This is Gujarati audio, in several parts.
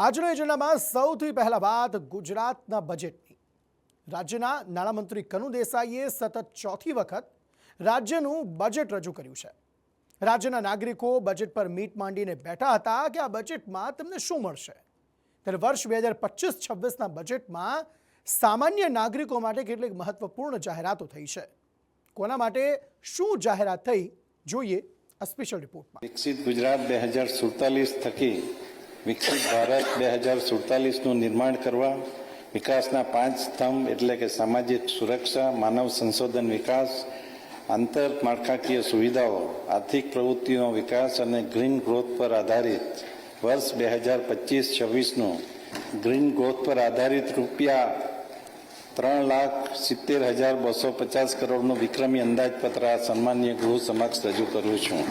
આજનો એજન્ડામાં સૌથી પહેલા વાત ગુજરાતના બજેટની। રાજ્યના નાણામંત્રી કનુ દેસાઈએ સતત ચોથી વખત રાજ્યનું બજેટ રજૂ કર્યું છે। રાજ્યના નાગરિકો બજેટ પર મીટ માંડીને બેઠા હતા કે આ બજેટમાં તેમને શું મળશે। ત્યારે વર્ષ 2025-26ના બજેટમાં સામાન્ય નાગરિકો માટે કેટલીક મહત્વપૂર્ણ જાહેરાતો થઈ છે। કોના માટે શું જાહેરાત થઈ જોઈએ આ સ્પેશિયલ રિપોર્ટમાં। વિકસિત ગુજરાત 2047 થકી વિકસિત ભારત 2047નું નિર્માણ કરવા વિકાસના 5 સ્તંભ એટલે કે સામાજિક સુરક્ષા, માનવ સંશોધન વિકાસ, આંતર માળખાકીય સુવિધાઓ, આર્થિક પ્રવૃત્તિનો વિકાસ અને ગ્રીન ગ્રોથ પર આધારિત વર્ષ 2025-26નું ગ્રીન ગ્રોથ પર આધારિત રૂપિયા 3,70,250 કરોડનું વિક્રમી અંદાજપત્ર સન્માનીય ગૃહ સમક્ષ રજૂ કરું છું।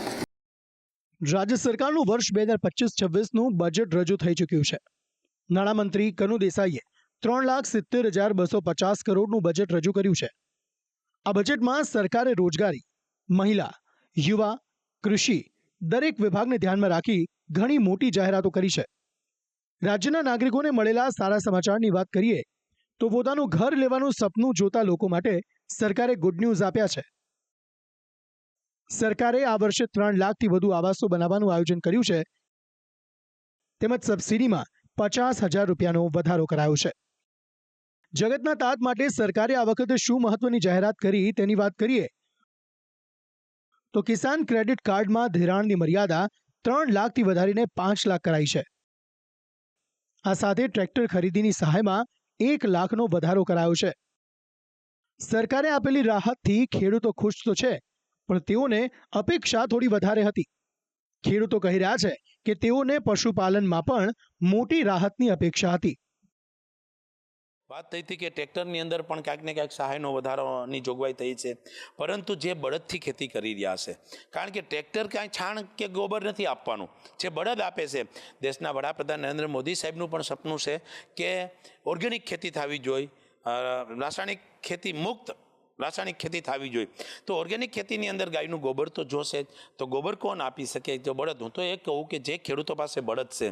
રાજ્ય સરકારનું વર્ષ 2025-26નું બજેટ રજૂ થઈ ચૂક્યું છે। નાણામંત્રી કનુ દેસાઈએ 3,70,250 કરોડનું બજેટ રજૂ કર્યું છે। આ બજેટમાં સરકારે રોજગારી, મહિલા, યુવા, કૃષિ દરેક વિભાગને ધ્યાનમાં રાખી ઘણી મોટી જાહેરાતો કરી છે। રાજ્યના નાગરિકોને મળેલા સારા સમાચારની વાત કરીએ તો પોતાનું ઘર લેવાનું સપનું જોતા લોકો માટે સરકારે ગુડ ન્યૂઝ આપ્યા છે। સરકારે આ વર્ષે 3 લાખથી વધુ આવાસો બનાવવાનું આયોજન કર્યું છે। તેમજ સબસિડીમાં 50,000 રૂપિયાનો વધારો કરાયો છે। જગતના તાત માટે સરકારે આ વખતે શું મહત્વની જાહેરાત કરી તેની વાત કરીએ તો કિસાન ક્રેડિટ કાર્ડમાં ધિરાણની મર્યાદા 3 લાખથી વધારીને 5 લાખ કરાઈ છે। આ સાથે ટ્રેક્ટર ખરીદીની સહાયમાં 1 લાખનો વધારો કરાયો છે। સરકારે આપેલી રાહતથી ખેડૂતો ખુશ તો છે, પણ તેઓને અપેક્ષા થોડી વધારે હતી। ખેડૂતો કહી રહ્યા છે કે તેઓને પશુપાલનમાં પણ મોટી રાહતની અપેક્ષા હતી। વાત થઈ હતી કે ટ્રેક્ટરની અંદર પણ ક્યાંક ને ક્યાંક સહાયનો વધારાની જોગવાઈ થઈ છે, પરંતુ જે બળદથી ખેતી કરી રહ્યા છે, કારણ કે ટ્રેક્ટર ક્યાંય છાણ કે ગોબર નથી આપવાનું, જે બળદ આપે છે। દેશના વડાપ્રધાન નરેન્દ્ર મોદી સાહેબનું પણ સપનું છે કે ઓર્ગેનિક ખેતી થવી જોઈએ, રાસાયણિક ખેતી મુક્ત રાસાયણિક ખેતી થવી જોઈએ। તો ઓર્ગેનિક ખેતીની અંદર ગાયનું ગોબર તો જોશે જ, તો ગોબર કોણ આપી શકે? જો બળદ। હું તો એ કહું કે જે ખેડૂતો પાસે બળદ છે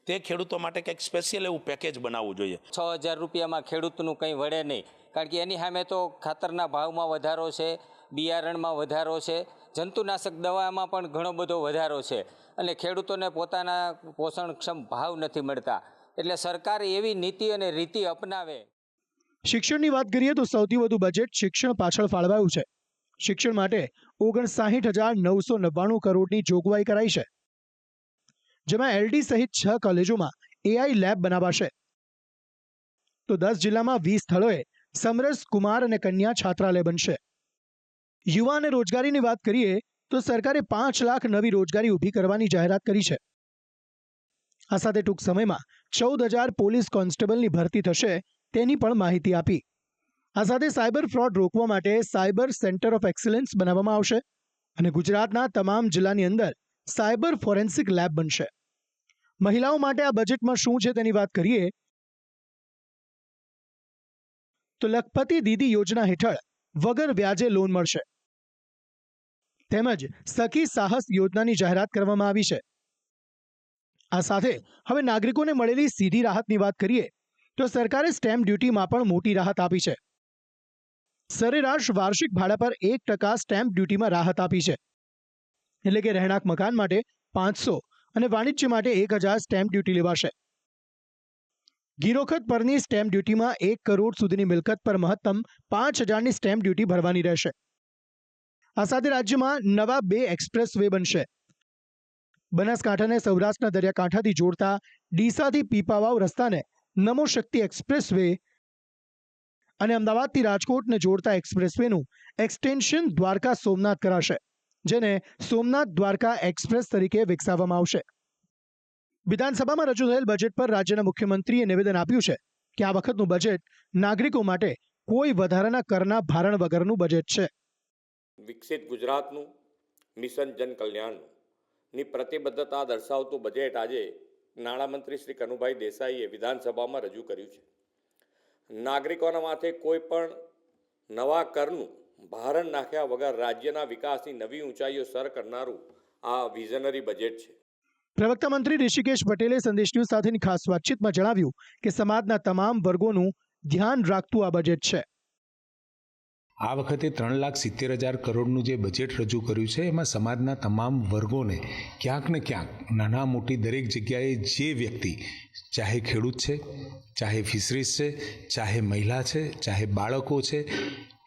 તે ખેડૂતો માટે કંઈક સ્પેશિયલ એવું પેકેજ બનાવવું જોઈએ। 6,000 રૂપિયામાં ખેડૂતનું કંઈ વળે નહીં, કારણ કે એની સામે તો ખાતરના ભાવમાં વધારો છે, બિયારણમાં વધારો છે, જંતુનાશક દવામાં પણ ઘણો બધો વધારો છે, અને ખેડૂતોને પોતાના પોષણક્ષમ ભાવ નથી મળતા। એટલે સરકાર એવી નીતિ અને રીતિ અપનાવે। શિક્ષણની વાત કરીએ તો સૌથી વધુ બજેટ શિક્ષણ પાછળ ફાળવાયું છે। શિક્ષણ માટે 59,999 કરોડની જોગવાઈ કરાઈ છે, જેમાં એલડી સહિત 6 કોલેજોમાં એઆઈ લેબ બનાવાશે। તો 10 જિલ્લામાં 20 સ્થળોએ સમરસ કુમાર અને કન્યા છાત્રાલય બનશે। યુવા અને રોજગારીની વાત કરીએ તો સરકારે 5 લાખ નવી રોજગારી ઊભી કરવાની જાહેરાત કરી છે। આ સાથે ટૂંક સમયમાં 14,000 પોલીસ કોન્સ્ટેબલની ભરતી થશે તેની પણ માહિતી આપી। આ સાથે સાયબર ફ્રોડ રોકવા માટે સાયબર સેન્ટર ઓફ એક્સલન્સ બનાવવામાં આવશે અને ગુજરાતના તમામ જિલ્લાની અંદર સાયબર ફોરેન્સિક લેબ બનશે। મહિલાઓ માટે આ બજેટમાં શું છે તેની વાત કરીએ તો લખપતિ દીદી યોજના હેઠળ વગર વ્યાજે લોન મળશે, તેમજ સખી સાહસ યોજનાની જાહેરાત કરવામાં આવી છે। આ સાથે હવે નાગરિકોને મળેલી સીધી રાહતની વાત કરીએ તો સરકારે સ્ટેમ્પ ડ્યુટીમાં પણ મોટી રાહત આપી છે। સરેરાશ વાર્ષિક ભાડા પર 1% સ્ટેમ્પ ડ્યુટીમાં રાહત આપી છે, એટલે કે રહેણાંક મકાન માટે 500 અને વાણિજ્ય માટે 1,000 સ્ટેમ્પ ડ્યુટી લેવાશે। ગિરોખત પરની સ્ટેમ્પ ડ્યુટીમાં 1 કરોડ સુધીની મિલકત પર મહત્તમ 5,000ની સ્ટેમ્પ ડ્યુટી ભરવાની રહેશે। આ સાથે રાજ્યમાં નવા 2 એક્સપ્રેસ વે બનશે। બનાસકાંઠાને સૌરાષ્ટ્રના દરિયાકાંઠાથી જોડતા ડીસાથી પીપાવાવ રસ્તાને નમો શક્તિ એક્સપ્રેસ વે અને અમદાવાદથી રાજકોટને જોડતા એક્સપ્રેસ વેનું એક્સટેન્શન દ્વારકા સોમનાથ કરાશે, જેને સોમનાથ દ્વારકા એક્સપ્રેસ તરીકે વિકસાવવામાં આવશે। વિધાનસભામાં રજૂ થયેલ બજેટ પર રાજ્યના મુખ્યમંત્રીએ નિવેદન આપ્યું છે કે આ વખતનું બજેટ નાગરિકો માટે કોઈ વધારાના કરના ભારણ વગરનું બજેટ છે। વિકસિત ગુજરાતનું મિશન જન કલ્યાણની પ્રતિબદ્ધતા દર્શાવતું બજેટ આજે નાણામંત્રી શ્રી કનુભાઈ દેસાઈએ વિધાનસભામાં રજૂ કર્યું છે। નાગરિકોના માથે કોઈ પણ નવા કરનું ભારણ નાખ્યા વગર રાજ્યના વિકાસની નવી ઊંચાઈઓ સર કરનારું આ વિઝનરી બજેટ છે। પ્રવક્તા મંત્રી ઋષિકેશ પટેલે સંદેશ ન્યૂઝ સાથેની ખાસ વાતચીતમાં જણાવ્યું કે સમાજના તમામ વર્ગોનું ધ્યાન રાખતું આ બજેટ છે. આ વખતે 3,70,000 કરોડનું જે બજેટ રજૂ કર્યું છે એમાં સમાજના તમામ વર્ગોને ક્યાંક ને ક્યાંક નાના મોટી દરેક જગ્યાએ જે વ્યક્તિ, ચાહે ખેડૂત છે, ચાહે ફિશરીઝ છે, ચાહે મહિલા છે, ચાહે બાળકો છે,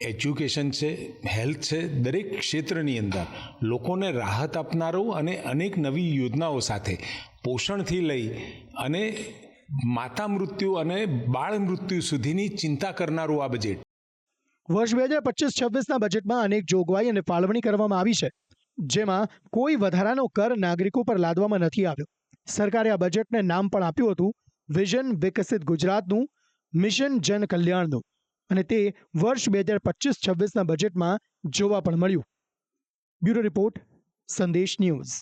એજ્યુકેશન છે, હેલ્થ છે, દરેક ક્ષેત્રની અંદર લોકોને રાહત આપનારું અને અનેક નવી યોજનાઓ સાથે પોષણથી લઈ અને માતા મૃત્યુ અને બાળ મૃત્યુ સુધીની ચિંતા કરનારું આ બજેટ. વર્ષ 2025-26ના બજેટમાં અનેક જોગવાઈ અને ફાળવણી કરવામાં આવી છે, જેમાં કોઈ વધારાનો કર નાગરિકો પર લાદવામાં નથી આવ્યો. સરકારે આ બજેટને નામ પણ આપ્યું હતું વિઝન વિકસિત ગુજરાતનું, મિશન જન કલ્યાણનું, અને તે વર્ષ 2025-26ના બજેટમાં જોવા પણ મળ્યું. બ્યુરો રિપોર્ટ, સંદેશ ન્યૂઝ.